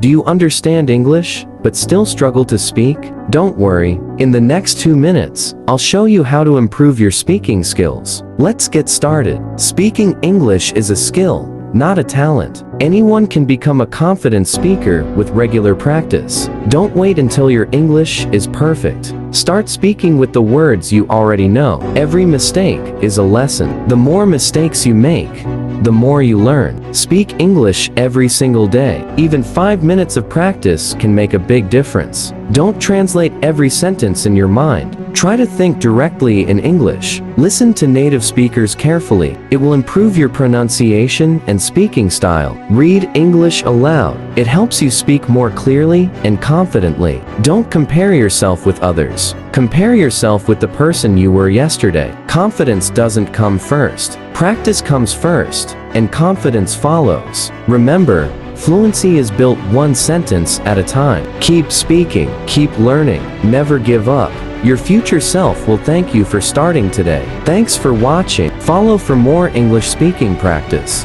Do you understand English, but still struggle to speak? Don't worry, in the next 2 minutes, I'll show you how to improve your speaking skills. Let's get started. Speaking English is a skill, not a talent. Anyone can become a confident speaker with regular practice. Don't wait until your English is perfect. Start speaking with the words you already know. Every mistake is a lesson. The more mistakes you make, the more you learn. Speak English every single day. Even 5 minutes of practice can make a big difference. Don't translate every sentence in your mind. Try to think directly in English. Listen to native speakers carefully. It will improve your pronunciation and speaking style. Read English aloud. It helps you speak more clearly and confidently. Don't compare yourself with others. Compare yourself with the person you were yesterday. Confidence doesn't come first. Practice comes first, and confidence follows. Remember, fluency is built one sentence at a time. Keep speaking, keep learning, never give up. Your future self will thank you for starting today. Thanks for watching. Follow for more English speaking practice.